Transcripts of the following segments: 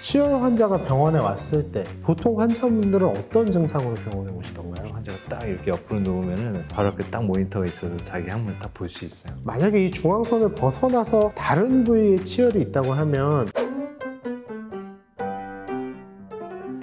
치열 환자가 병원에 왔을 때 보통 환자분들은 어떤 증상으로 병원에 오시던가요? 환자가 딱 이렇게 옆으로 누우면은 바로 앞에 딱 모니터가 있어서 자기 항문을 딱 볼 수 있어요. 만약에 이 중앙선을 벗어나서 다른 부위에 치열이 있다고 하면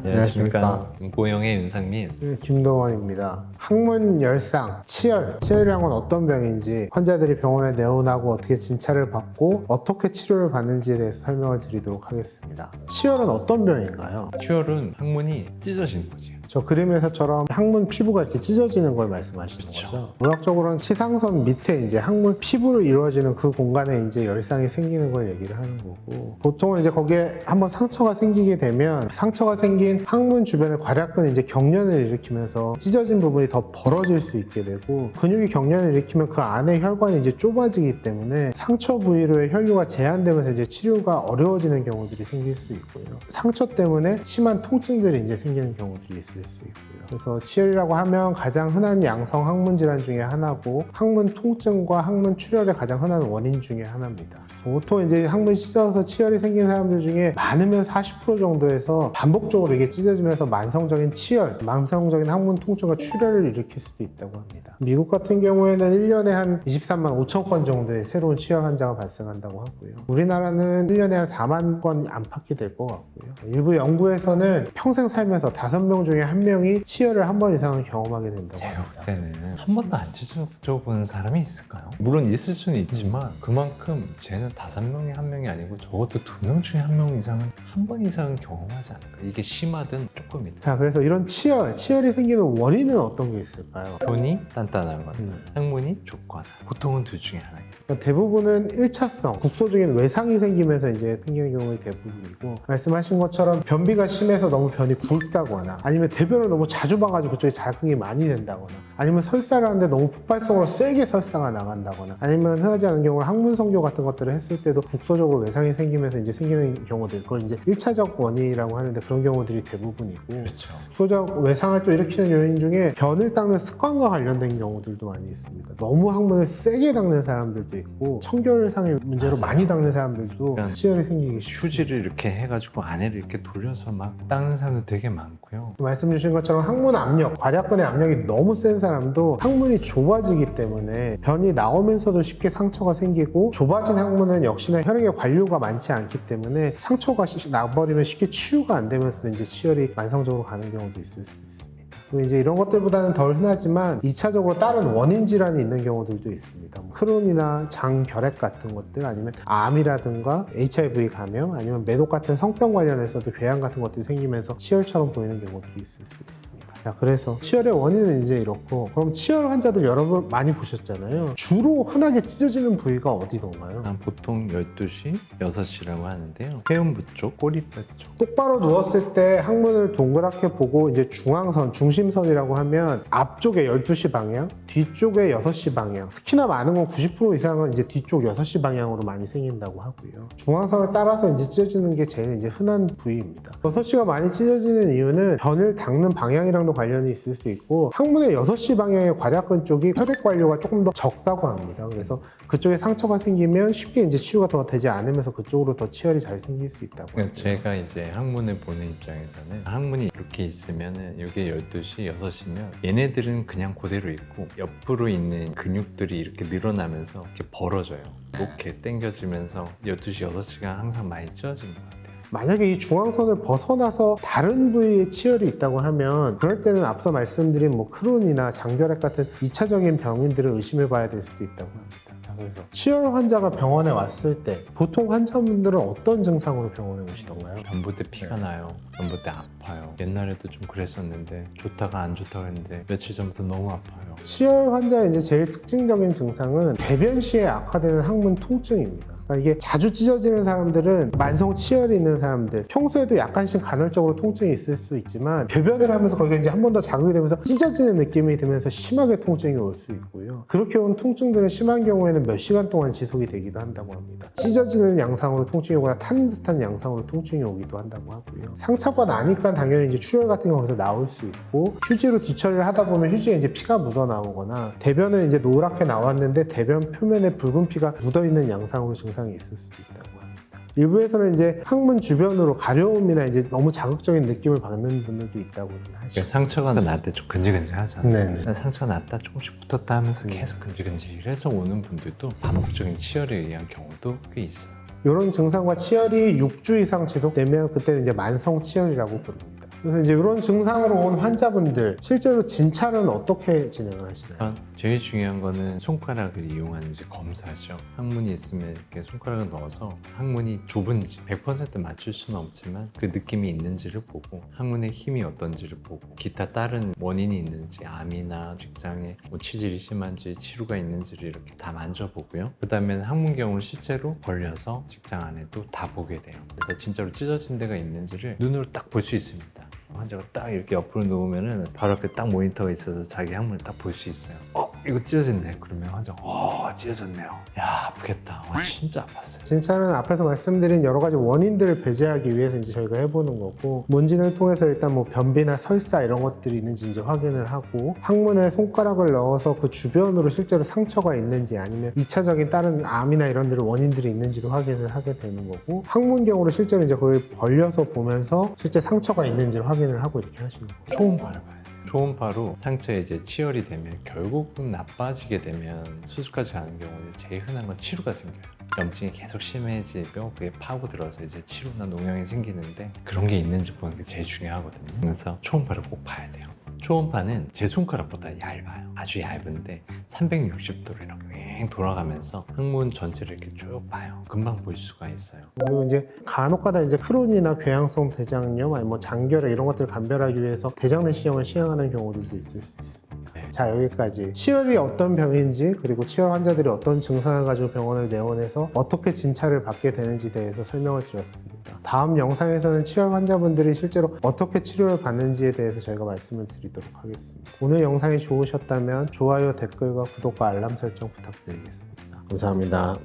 안녕하십니까. 고영의 윤상민. 김동원입니다. 항문 열상, 치열이란 건 어떤 병인지, 환자들이 병원에 내원하고 어떻게 진찰을 받고 어떻게 치료를 받는지에 대해서 설명을 드리도록 하겠습니다. 치열은 어떤 병인가요? 치열은 항문이 찢어지는 거지. 저 그림에서처럼 항문 피부가 이렇게 찢어지는 걸 말씀하시는 그렇죠. 거죠? 문학적으로는 치상선 밑에 이제 항문 피부로 이루어지는 그 공간에 이제 열상이 생기는 걸 얘기를 하는 거고, 보통은 이제 거기에 한번 상처가 생기게 되면 상처가 생긴 항문 주변에 괄약근이 이제 경련을 일으키면서 찢어진 부분이 더 벌어질 수 있게 되고, 근육이 경련을 일으키면 그 안에 혈관이 이제 좁아지기 때문에 상처 부위로의 혈류가 제한되면서 이제 치료가 어려워지는 경우들이 생길 수 있고요. 상처 때문에 심한 통증들이 이제 생기는 경우들이 있을 수 있고요. 그래서 치열이라고 하면 가장 흔한 양성 항문 질환 중에 하나고, 항문 통증과 항문 출혈의 가장 흔한 원인 중에 하나입니다. 보통 이제 항문이 찢어서 치열이 생긴 사람들 중에 많으면 40% 정도에서 반복적으로 이게 찢어지면서 만성적인 치열, 만성적인 항문 통증과 출혈을 일으킬 수도 있다고 합니다. 미국 같은 경우에는 1년에 한 23만 5천 건 정도의 새로운 치열 환자가 발생한다고 하고요. 우리나라는 1년에 한 4만 건 안팎이 될 것 같고요. 일부 연구에서는 평생 살면서 5명 중에 1명이 치열을 한 번 이상은 경험하게 된다고 제가 합니다. 볼 때는 한 번도 안 찢어보는 사람이 있을까요? 물론 있을 수는 있지만 그만큼 쟤는 5명에 1명이 아니고 적어도 2명 중에 1명 이상은 한 번 이상은 경험하지 않을까. 이게 심하든 조금이든. 자, 그래서 이런 치열이 생기는 원인은 어떤 게 있을까요? 변이 단단하거나 항문이 좁거나 보통은 둘 중에 하나겠죠. 그러니까 대부분은 1차성, 국소적인 외상이 생기면서 이제 생기는 경우가 대부분이고, 말씀하신 것처럼 변비가 심해서 너무 변이 굵다거나, 아니면 대변을 너무 자주 봐가지고 그쪽에 자극이 많이 된다거나, 아니면 설사를 하는데 너무 폭발성으로 세게 설사가 나간다거나, 아니면 흔하지 않은 경우는 항문 성교 같은 것들을 했을 때도 국소적으로 외상이 생기면서 이제 생기는 경우들, 그걸 이제 1차적 원인이라고 하는데 그런 경우들이 대부분이고, 그렇죠. 국소적 외상을 또 일으키는 요인 중에 변을 닦는 습관과 관련된 경우들도 많이 있습니다. 너무 항문을 세게 닦는 사람들도 있고, 청결상의 문제로 맞아요. 많이 닦는 사람들도 그러니까 치열이 생기기 쉽습니다. 휴지를 이렇게 해가지고 안에를 이렇게 돌려서 막 닦는 사람도 되게 많고요. 말씀 주신 것처럼 항문 압력, 괄약근의 압력이 너무 센 사람도 항문이 좁아지기 때문에 변이 나오면서도 쉽게 상처가 생기고, 좁아진 항문은 역시나 혈액의 관류가 많지 않기 때문에 상처가 나버리면 쉽게 치유가 안 되면서도 이제 치열이 만성적으로 가는 경우도 있을 수 있습니다. 그리고 이제 이런 것들보다는 덜 흔하지만 2차적으로 다른 원인 질환이 있는 경우들도 있습니다. 크론이나 장결핵 같은 것들, 아니면 암이라든가 HIV 감염, 아니면 매독 같은 성병 관련해서도 궤양 같은 것들이 생기면서 치열처럼 보이는 경우들이 있을 수 있습니다. 자, 그래서 치열의 원인은 이제 이렇고, 그럼 치열 환자들 여러분 많이 보셨잖아요. 주로 흔하게 찢어지는 부위가 어디던가요? 보통 12시, 6시라고 하는데요. 회음부 쪽, 꼬리뼈 쪽. 똑바로 누웠을 때 항문을 동그랗게 보고 이제 중앙선, 중심선이라고 하면 앞쪽에 12시 방향, 뒤쪽에 6시 방향, 특히나 많은 건 90% 이상은 이제 뒤쪽 6시 방향으로 많이 생긴다고 하고요. 중앙선을 따라서 이제 찢어지는 게 제일 이제 흔한 부위입니다. 6시가 많이 찢어지는 이유는 변을 닦는 방향이랑도 관련이 있을 수 있고, 항문의 6시 방향의 괄약근 쪽이 혈액 관류가 조금 더 적다고 합니다. 그래서 그쪽에 상처가 생기면 쉽게 이제 치유가 더 되지 않으면서 그쪽으로 더 치열이 잘 생길 수 있다고 합니다. 제가 이제 항문을 보는 입장에서는 항문이 이렇게 있으면은 이게 12시, 6시면 얘네들은 그냥 그대로 있고 옆으로 있는 근육들이 이렇게 늘어나면서 이렇게 벌어져요. 이렇게 당겨지면서 12시, 6시가 항상 많이 찢어지는 것 같아요. 만약에 이 중앙선을 벗어나서 다른 부위에 치열이 있다고 하면, 그럴 때는 앞서 말씀드린 크론이나 장결핵 같은 2차적인 병인들을 의심해 봐야 될 수도 있다고 합니다. 그래서 치열 환자가 병원에 왔을 때 보통 환자분들은 어떤 증상으로 병원에 오시던가요? 변부 때 피가 나요. 변부 때 아파요. 옛날에도 좀 그랬었는데 좋다가 안 좋다고 했는데 며칠 전부터 너무 아파요. 치열 환자의 이제 제일 특징적인 증상은 배변 시에 악화되는 항문 통증입니다. 그러니까 이게 자주 찢어지는 사람들은 만성 치열이 있는 사람들, 평소에도 약간씩 간헐적으로 통증이 있을 수 있지만 배변을 하면서 거기가 이제 한 번 더 자극이 되면서 찢어지는 느낌이 들면서 심하게 통증이 올 수 있고요. 그렇게 온 통증들은 심한 경우에는 몇 시간 동안 지속이 되기도 한다고 합니다. 찢어지는 양상으로 통증이 오거나 타는 듯한 양상으로 통증이 오기도 한다고 하고요. 상처가 나니까 당연히 이제 출혈 같은 게 거기서 나올 수 있고, 휴지로 뒤처리를 하다 보면 휴지에 이제 피가 묻어 나오거나, 대변은 이제 노랗게 나왔는데 대변 표면에 붉은 피가 묻어 있는 양상으로 증상이 있을 수도 있다고 합니다. 일부에서는 이제 항문 주변으로 가려움이나 이제 너무 자극적인 느낌을 받는 분들도 있다고는 하시죠. 그러니까 상처가 날 때 좀 근질근질하잖아요. 네네. 상처가 났다 조금씩 붙었다 하면서 계속 근질근질해서 오는 분들도 반복적인 치열에 의한 경우도 꽤 있어요. 이런 증상과 치열이 6주 이상 지속되면 그때는 이제 만성 치열이라고 부릅니다. 그래서 이제 이런 증상으로 온 환자분들 실제로 진찰은 어떻게 진행을 하시나요? 제일 중요한 거는 손가락을 이용하는 이제 검사죠. 항문이 있으면 이렇게 손가락을 넣어서 항문이 좁은지 100% 맞출 수는 없지만 그 느낌이 있는지를 보고 항문의 힘이 어떤지를 보고 기타 다른 원인이 있는지 암이나 직장에 뭐 치질이 심한지 치루가 있는지를 이렇게 다 만져보고요. 그 다음에는 항문경을 실제로 벌려서 직장 안에도 다 보게 돼요. 그래서 진짜로 찢어진 데가 있는지를 눈으로 딱 볼 수 있습니다. 환자가 딱 이렇게 옆으로 누우면은 바로 앞에 딱 모니터가 있어서 자기 항문을 딱 볼 수 있어요. 이거 찢어졌네. 그러면 환자가 찢어졌네요. 야, 아프겠다. 진짜 아팠어요. 진찰은 앞에서 말씀드린 여러 가지 원인들을 배제하기 위해서 이제 저희가 해보는 거고, 문진을 통해서 일단 뭐 변비나 설사 이런 것들이 있는지 이제 확인을 하고, 항문에 손가락을 넣어서 그 주변으로 실제로 상처가 있는지 아니면 2차적인 다른 암이나 이런 데를 원인들이 있는지도 확인을 하게 되는 거고, 항문경으로 실제로 이제 그걸 벌려서 보면서 실제 상처가 있는지를 확인을 하고 이렇게 하시는 거죠. 초음파를 봐요. 초음파로 상처에 이제 치열이 되면 결국은 나빠지게 되면 수술까지 가는 경우는 제일 흔한 건 치루가 생겨요. 염증이 계속 심해지고 그게 파고들어서 이제 치루나 농양이 생기는데 그런 게 있는지 보는 게 제일 중요하거든요. 그래서 초음파를 꼭 봐야 돼요. 초음파는 제 손가락보다 얇아요. 아주 얇은데 360도로 이렇게 돌아가면서 항문 전체를 이렇게 쭉 봐요. 금방 볼 수가 있어요. 그리고 이제 간혹가다 이제 크론이나 궤양성 대장염 아니면 뭐 장결핵 이런 것들을 감별하기 위해서 대장 내시경을 시행하는 경우들도 있을 수 있습니다. 네. 자, 여기까지 치열이 어떤 병인지 그리고 치열 환자들이 어떤 증상을 가지고 병원을 내원해서 어떻게 진찰을 받게 되는지에 대해서 설명을 드렸습니다. 다음 영상에서는 치열 환자분들이 실제로 어떻게 치료를 받는지에 대해서 저희가 말씀을 드리도록 하겠습니다. 오늘 영상이 좋으셨다면 좋아요, 댓글과 구독과 알람 설정 부탁드리겠습니다. 감사합니다.